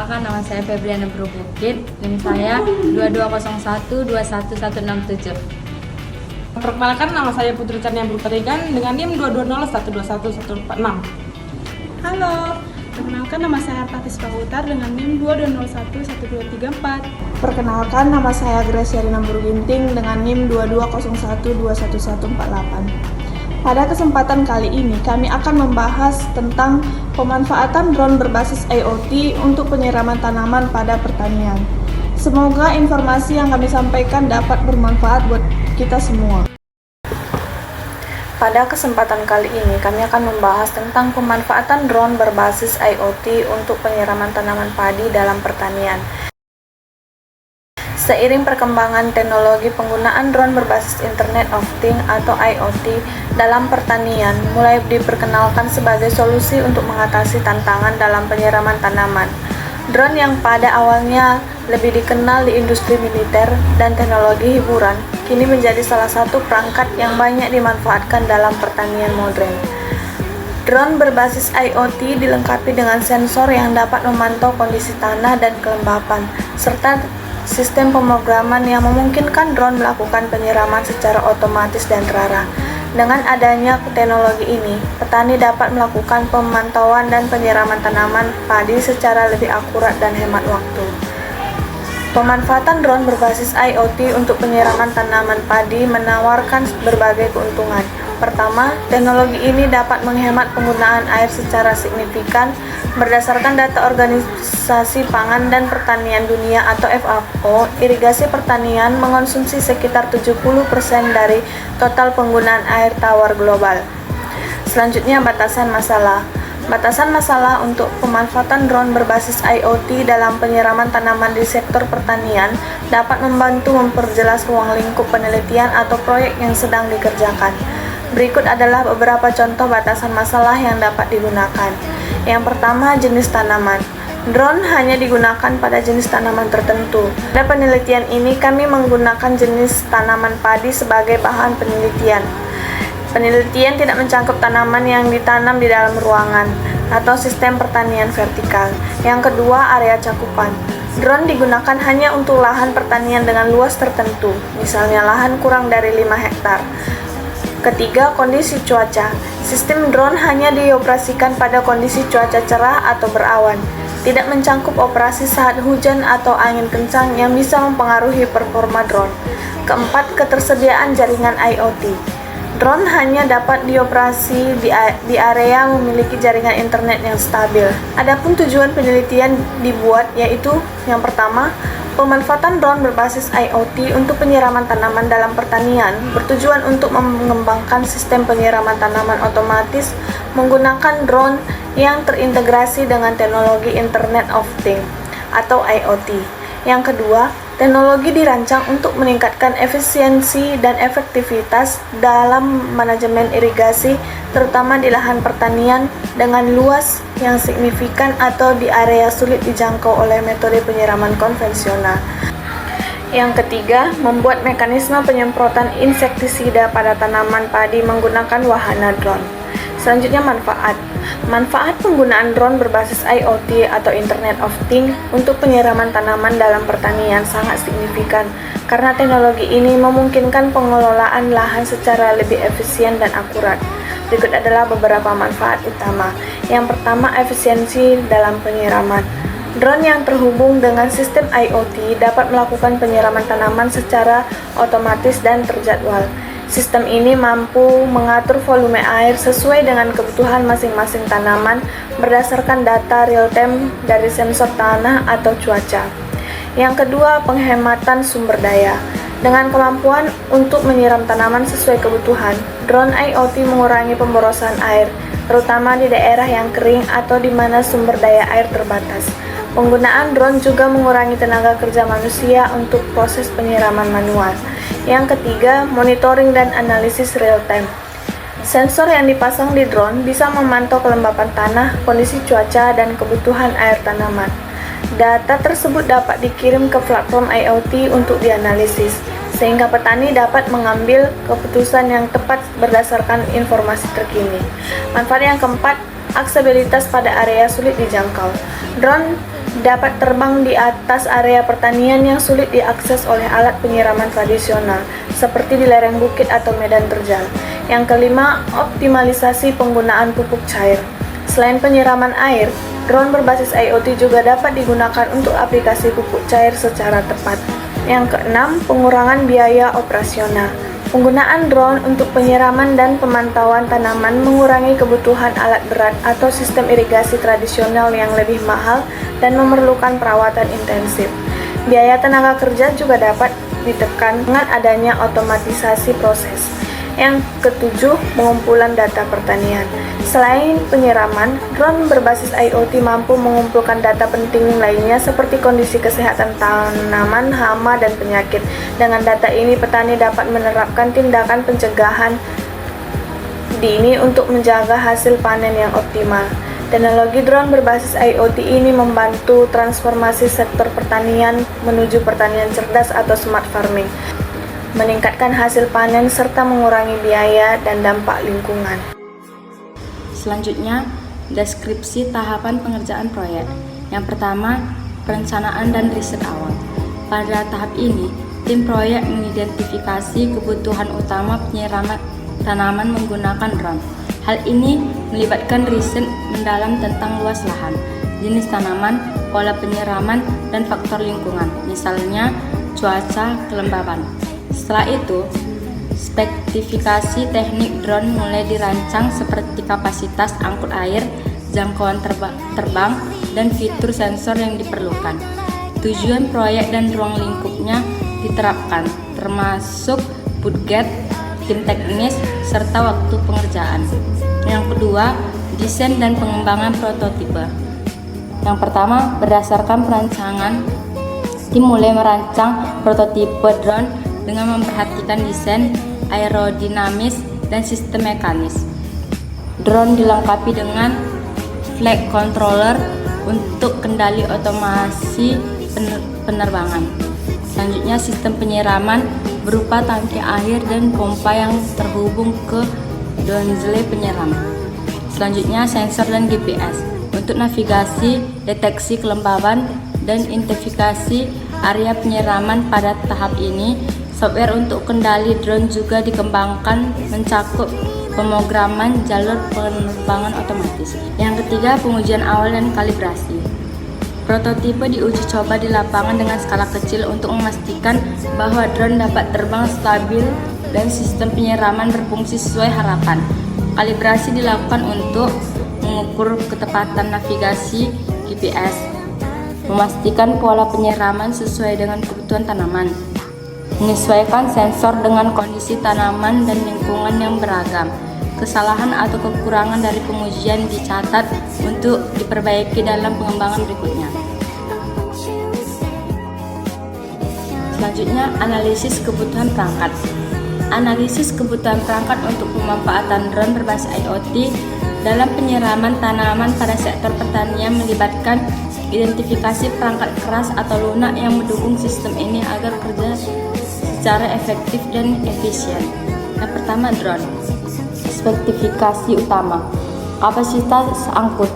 Perkenalkan, nama saya Febriana Brubukit, NIM saya 2201211167. Perkenalkan, nama saya Putri Chania Bruparigan dengan NIM 2201211146. Halo, perkenalkan nama saya Artatis Pahutar dengan NIM 22011234. Perkenalkan, nama saya Gracia Rina Burginting dengan NIM 2201211148. Pada kesempatan kali ini, kami akan membahas tentang pemanfaatan drone berbasis IoT untuk penyiraman tanaman pada pertanian. Semoga informasi yang kami sampaikan dapat bermanfaat buat kita semua. Pada kesempatan kali ini, kami akan membahas tentang pemanfaatan drone berbasis IoT untuk penyiraman tanaman padi dalam pertanian. Seiring perkembangan teknologi, penggunaan drone berbasis Internet of Things atau IoT dalam pertanian mulai diperkenalkan sebagai solusi untuk mengatasi tantangan dalam penyiraman tanaman. Drone yang pada awalnya lebih dikenal di industri militer dan teknologi hiburan, kini menjadi salah satu perangkat yang banyak dimanfaatkan dalam pertanian modern. Drone berbasis IoT dilengkapi dengan sensor yang dapat memantau kondisi tanah dan kelembapan, serta sistem pemrograman yang memungkinkan drone melakukan penyiraman secara otomatis dan terarah. Dengan adanya teknologi ini, petani dapat melakukan pemantauan dan penyiraman tanaman padi secara lebih akurat dan hemat waktu. Pemanfaatan drone berbasis IoT untuk penyiraman tanaman padi menawarkan berbagai keuntungan. Pertama, teknologi ini dapat menghemat penggunaan air secara signifikan. Berdasarkan data Organisasi Pangan dan Pertanian Dunia atau FAO, irigasi pertanian mengonsumsi sekitar 70% dari total penggunaan air tawar global. Selanjutnya, batasan masalah. Batasan masalah untuk pemanfaatan drone berbasis IoT dalam penyiraman tanaman di sektor pertanian dapat membantu memperjelas ruang lingkup penelitian atau proyek yang sedang dikerjakan. Berikut adalah beberapa contoh batasan masalah yang dapat digunakan. Yang pertama, jenis tanaman. Drone hanya digunakan pada jenis tanaman tertentu. Pada penelitian ini, kami menggunakan jenis tanaman padi sebagai bahan penelitian. Penelitian tidak mencangkup tanaman yang ditanam di dalam ruangan atau sistem pertanian vertikal. Yang kedua, area cakupan. Drone digunakan hanya untuk lahan pertanian dengan luas tertentu, misalnya lahan kurang dari 5 hektar. Ketiga, kondisi cuaca. Sistem drone hanya dioperasikan pada kondisi cuaca cerah atau berawan, tidak mencangkup operasi saat hujan atau angin kencang yang bisa mempengaruhi performa drone. Keempat, ketersediaan jaringan IoT. Drone hanya dapat dioperasi di area memiliki jaringan internet yang stabil. Adapun tujuan penelitian dibuat yaitu yang pertama, pemanfaatan drone berbasis IoT untuk penyiraman tanaman dalam pertanian bertujuan untuk mengembangkan sistem penyiraman tanaman otomatis menggunakan drone yang terintegrasi dengan teknologi Internet of Things atau IoT. Yang kedua, teknologi dirancang untuk meningkatkan efisiensi dan efektivitas dalam manajemen irigasi, terutama di lahan pertanian dengan luas yang signifikan atau di area sulit dijangkau oleh metode penyiraman konvensional. Yang ketiga, membuat mekanisme penyemprotan insektisida pada tanaman padi menggunakan wahana drone. Selanjutnya, manfaat. Manfaat penggunaan drone berbasis IoT atau Internet of Things untuk penyiraman tanaman dalam pertanian sangat signifikan karena teknologi ini memungkinkan pengelolaan lahan secara lebih efisien dan akurat. Berikut adalah beberapa manfaat utama. Yang pertama, efisiensi dalam penyiraman. Drone yang terhubung dengan sistem IoT dapat melakukan penyiraman tanaman secara otomatis dan terjadwal. Sistem ini mampu mengatur volume air sesuai dengan kebutuhan masing-masing tanaman berdasarkan data real-time dari sensor tanah atau cuaca. Yang kedua, penghematan sumber daya. Dengan kemampuan untuk menyiram tanaman sesuai kebutuhan, drone IoT mengurangi pemborosan air, terutama di daerah yang kering atau di mana sumber daya air terbatas. Penggunaan drone juga mengurangi tenaga kerja manusia untuk proses penyiraman manual. Yang ketiga, monitoring dan analisis real-time. Sensor yang dipasang di drone bisa memantau kelembapan tanah, kondisi cuaca, dan kebutuhan air tanaman. Data tersebut dapat dikirim ke platform IoT untuk dianalisis, sehingga petani dapat mengambil keputusan yang tepat berdasarkan informasi terkini. Manfaat yang keempat, aksesibilitas pada area sulit dijangkau. Drone dapat terbang di atas area pertanian yang sulit diakses oleh alat penyiraman tradisional, seperti di lereng bukit atau medan terjal. Yang kelima, optimalisasi penggunaan pupuk cair. Selain penyiraman air, drone berbasis IoT juga dapat digunakan untuk aplikasi pupuk cair secara tepat. Yang keenam, pengurangan biaya operasional. Penggunaan drone untuk penyiraman dan pemantauan tanaman mengurangi kebutuhan alat berat atau sistem irigasi tradisional yang lebih mahal dan memerlukan perawatan intensif. Biaya tenaga kerja juga dapat ditekan dengan adanya otomatisasi proses. Yang ketujuh, pengumpulan data pertanian. Selain penyiraman, drone berbasis IoT mampu mengumpulkan data penting lainnya seperti kondisi kesehatan tanaman, hama, dan penyakit. Dengan data ini, petani dapat menerapkan tindakan pencegahan dini untuk menjaga hasil panen yang optimal. Teknologi drone berbasis IoT ini membantu transformasi sektor pertanian menuju pertanian cerdas atau smart farming, meningkatkan hasil panen serta mengurangi biaya dan dampak lingkungan. Selanjutnya, deskripsi tahapan pengerjaan proyek. Yang pertama, perencanaan dan riset awal. Pada tahap ini, tim proyek mengidentifikasi kebutuhan utama penyiraman tanaman menggunakan drone. Hal ini melibatkan riset mendalam tentang luas lahan, jenis tanaman, pola penyiraman, dan faktor lingkungan, misalnya cuaca, kelembaban. Setelah itu, spesifikasi teknik drone mulai dirancang seperti kapasitas angkut air, jangkauan terbang, dan fitur sensor yang diperlukan. Tujuan proyek dan ruang lingkupnya diterapkan, termasuk budget, tim teknis, serta waktu pengerjaan. Yang kedua, desain dan pengembangan prototipe. Yang pertama, berdasarkan perancangan, tim mulai merancang prototipe drone dengan memperhatikan desain, aerodinamis, dan sistem mekanis. Drone dilengkapi dengan flight controller untuk kendali otomasi penerbangan. Selanjutnya, sistem penyiraman berupa tangki air dan pompa yang terhubung ke nozzle penyiram. Selanjutnya, sensor dan GPS untuk navigasi, deteksi kelembaban, dan identifikasi area penyiraman. Pada tahap ini, software untuk kendali drone juga dikembangkan mencakup pemrograman jalur penerbangan otomatis. Yang ketiga, pengujian awal dan kalibrasi. Prototipe diuji coba di lapangan dengan skala kecil untuk memastikan bahwa drone dapat terbang stabil dan sistem penyiraman berfungsi sesuai harapan. Kalibrasi dilakukan untuk mengukur ketepatan navigasi GPS, memastikan pola penyiraman sesuai dengan kebutuhan tanaman, menyesuaikan sensor dengan kondisi tanaman dan lingkungan yang beragam. Kesalahan atau kekurangan dari pengujian dicatat untuk diperbaiki dalam pengembangan berikutnya. Selanjutnya, analisis kebutuhan perangkat. Analisis kebutuhan perangkat untuk pemanfaatan drone berbasis IoT dalam penyiraman tanaman pada sektor pertanian melibatkan identifikasi perangkat keras atau lunak yang mendukung sistem ini agar kerja secara efektif dan efisien. Yang pertama, drone. Spesifikasi utama. Kapasitas angkut.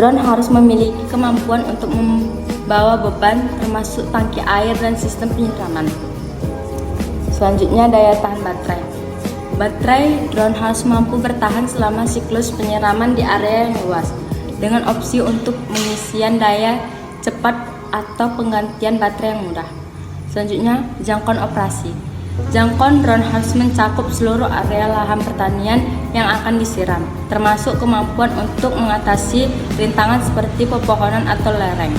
Drone harus memiliki kemampuan untuk membawa beban termasuk tangki air dan sistem penyiraman. Selanjutnya, daya tahan baterai. Baterai drone harus mampu bertahan selama siklus penyiraman di area yang luas, dengan opsi untuk pengisian daya cepat atau penggantian baterai yang mudah. Selanjutnya, jangkauan operasi. Jangkauan drone harus mencakup seluruh area lahan pertanian yang akan disiram, termasuk kemampuan untuk mengatasi rintangan seperti pepohonan atau lereng.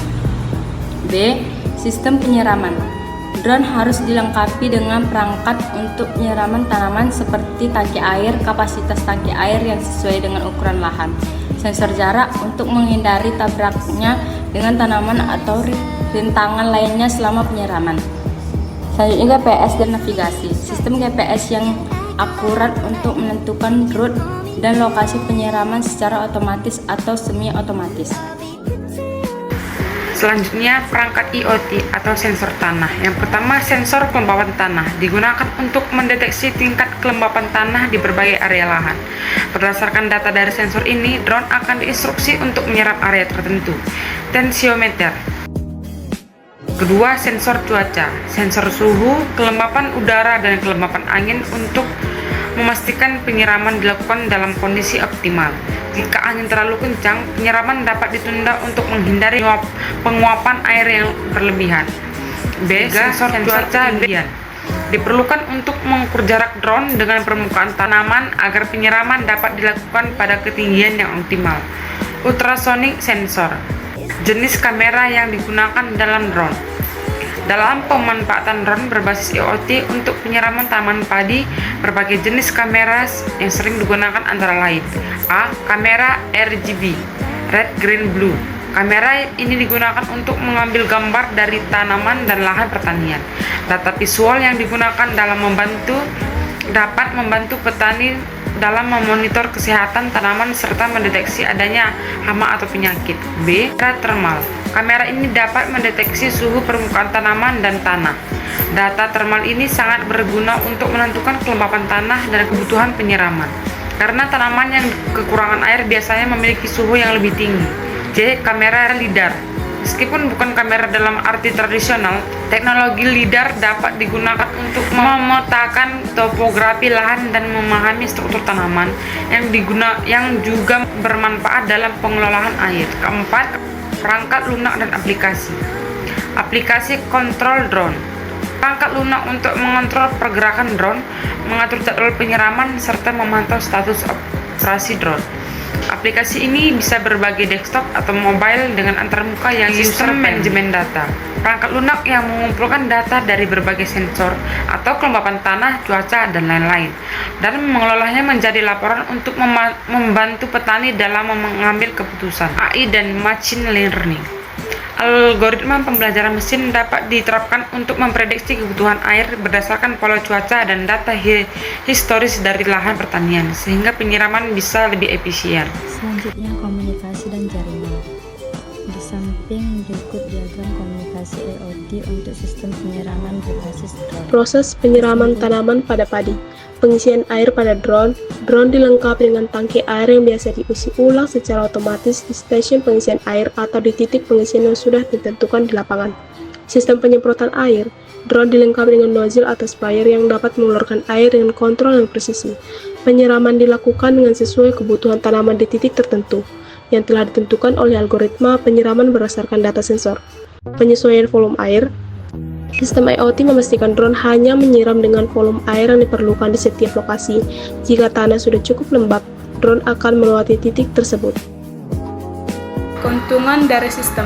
B. Sistem penyiraman. Drone harus dilengkapi dengan perangkat untuk penyiraman tanaman seperti tangki air, kapasitas tangki air yang sesuai dengan ukuran lahan, sensor jarak untuk menghindari tabraknya dengan tanaman atau rintangan lainnya selama penyiraman. Selanjutnya, GPS dan navigasi. Sistem GPS yang akurat untuk menentukan rute dan lokasi penyiraman secara otomatis atau semi otomatis. Selanjutnya, perangkat IoT atau sensor tanah. Yang pertama, sensor kelembapan tanah digunakan untuk mendeteksi tingkat kelembapan tanah di berbagai area lahan. Berdasarkan data dari sensor ini, drone akan diinstruksi untuk menyerap area tertentu. Tensiometer. Kedua, sensor cuaca. Sensor suhu, kelembapan udara, dan kelembapan angin untuk memastikan penyiraman dilakukan dalam kondisi optimal. Jika angin terlalu kencang, penyiraman dapat ditunda untuk menghindari penguapan air yang berlebihan. B. Sensor cuaca ketinggian. Diperlukan untuk mengukur jarak drone dengan permukaan tanaman agar penyiraman dapat dilakukan pada ketinggian yang optimal. Ultrasonic sensor. Jenis kamera yang digunakan dalam drone. Dalam pemanfaatan drone berbasis IoT untuk penyiraman tanaman padi, berbagai jenis kamera yang sering digunakan antara lain: A. Kamera RGB (Red, Green, Blue). Kamera ini digunakan untuk mengambil gambar dari tanaman dan lahan pertanian. Data visual yang digunakan dapat membantu petani dalam memonitor kesehatan tanaman serta mendeteksi adanya hama atau penyakit. B. Kamera termal. Kamera ini dapat mendeteksi suhu permukaan tanaman dan tanah. Data termal ini sangat berguna untuk menentukan kelembapan tanah dan kebutuhan penyiraman. Karena tanaman yang kekurangan air biasanya memiliki suhu yang lebih tinggi. C. Kamera LiDAR. Meskipun bukan kamera dalam arti tradisional, teknologi LiDAR dapat digunakan untuk memetakan topografi lahan dan memahami struktur tanaman yang juga bermanfaat dalam pengelolaan air. Keempat, perangkat lunak dan aplikasi. Aplikasi kontrol drone. Perangkat lunak untuk mengontrol pergerakan drone, mengatur jadwal penyiraman, serta memantau status operasi drone. Aplikasi ini bisa berbagai desktop atau mobile dengan antarmuka yang sistem manajemen data. Perangkat lunak yang mengumpulkan data dari berbagai sensor atau kelembapan tanah, cuaca, dan lain-lain, dan mengelolanya menjadi laporan untuk membantu petani dalam mengambil keputusan. AI dan machine learning. Algoritma pembelajaran mesin dapat diterapkan untuk memprediksi kebutuhan air berdasarkan pola cuaca dan data historis dari lahan pertanian, sehingga penyiraman bisa lebih efisien. Selanjutnya, komunikasi dan jaringan. Di samping berikut diagram komunikasi IoT untuk sistem penyiraman berbasis drone. Proses penyiraman tanaman pada padi. Pengisian air pada drone. Drone dilengkapi dengan tangki air yang biasa diisi ulang secara otomatis di stasiun pengisian air atau di titik pengisian yang sudah ditentukan di lapangan. Sistem penyemprotan air. Drone dilengkapi dengan nozzle atau sprayer yang dapat mengeluarkan air dengan kontrol yang presisi. Penyiraman dilakukan dengan sesuai kebutuhan tanaman di titik tertentu, yang telah ditentukan oleh algoritma penyiraman berdasarkan data sensor. Penyesuaian volume air. Sistem IoT memastikan drone hanya menyiram dengan volume air yang diperlukan di setiap lokasi. Jika tanah sudah cukup lembab, drone akan melewati titik tersebut. Keuntungan dari sistem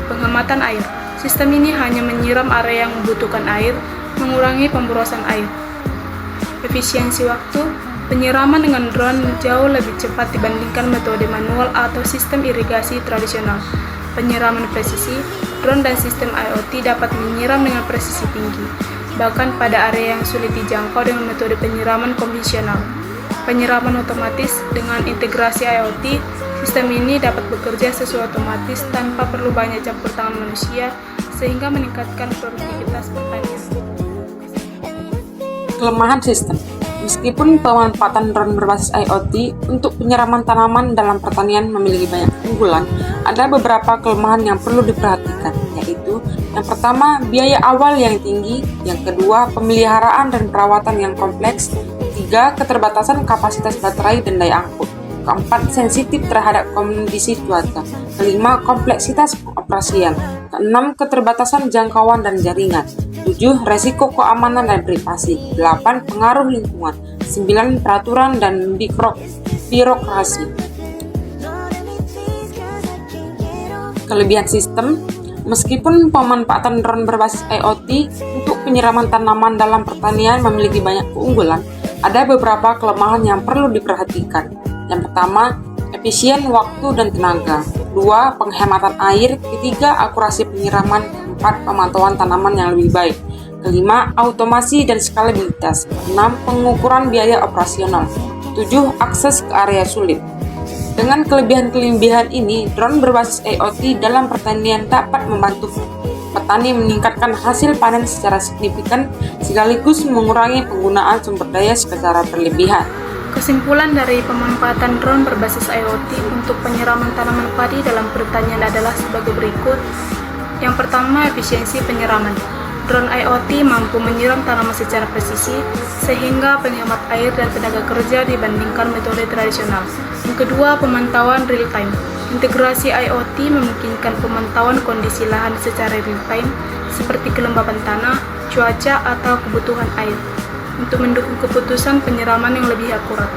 penghematan air. Sistem ini hanya menyiram area yang membutuhkan air, mengurangi pemborosan air. Efisiensi waktu. Penyiraman dengan drone jauh lebih cepat dibandingkan metode manual atau sistem irigasi tradisional. Penyiraman presisi. Drone dan sistem IoT dapat menyiram dengan presisi tinggi, bahkan pada area yang sulit dijangkau dengan metode penyiraman konvensional. Penyiraman otomatis. Dengan integrasi IoT, sistem ini dapat bekerja sesuai otomatis tanpa perlu banyak campur tangan manusia, sehingga meningkatkan produktivitas pertanian. Kelemahan sistem. Meskipun pemanfaatan drone berbasis IoT untuk penyiraman tanaman dalam pertanian memiliki banyak keunggulan, ada beberapa kelemahan yang perlu diperhatikan, yaitu yang pertama, biaya awal yang tinggi, yang kedua, pemeliharaan dan perawatan yang kompleks, ketiga, keterbatasan kapasitas baterai dan daya angkut, keempat, sensitif terhadap kondisi cuaca, kelima, kompleksitas pengoperasian, keenam, keterbatasan jangkauan dan jaringan, 7. Resiko keamanan dan privasi. 8. Pengaruh lingkungan. 9. Peraturan dan birokrasi. Kelebihan sistem. Meskipun pemanfaatan drone berbasis IoT untuk penyiraman tanaman dalam pertanian memiliki banyak keunggulan, ada beberapa kelemahan yang perlu diperhatikan. Yang pertama, efisien waktu dan tenaga. 2. Penghematan air. 3. Akurasi penyiraman. 4. Pemantauan tanaman yang lebih baik. Kelima, automasi dan skalabilitas. 6. Pengukuran biaya operasional. 7. Akses ke area sulit. Dengan kelebihan-kelebihan ini, drone berbasis IoT dalam pertanian dapat membantu petani meningkatkan hasil panen secara signifikan sekaligus mengurangi penggunaan sumber daya secara berlebihan. Kesimpulan dari pemanfaatan drone berbasis IoT untuk penyiraman tanaman padi dalam pertanian adalah sebagai berikut. Yang pertama, efisiensi penyiraman. Drone IoT mampu menyiram tanaman secara presisi, sehingga penghemat air dan tenaga kerja dibandingkan metode tradisional. Yang kedua, pemantauan real-time. Integrasi IoT memungkinkan pemantauan kondisi lahan secara real-time, seperti kelembapan tanah, cuaca, atau kebutuhan air, untuk mendukung keputusan penyiraman yang lebih akurat.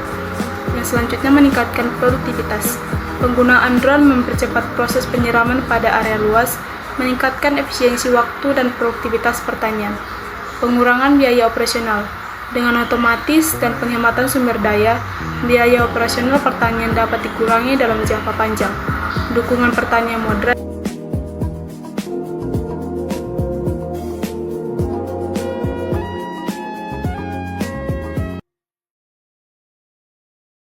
Yang selanjutnya, meningkatkan produktivitas. Penggunaan drone mempercepat proses penyiraman pada area luas, meningkatkan efisiensi waktu dan produktivitas pertanian. Pengurangan biaya operasional. Dengan otomatis dan penghematan sumber daya, biaya operasional pertanian dapat dikurangi dalam jangka panjang. Dukungan pertanian moderat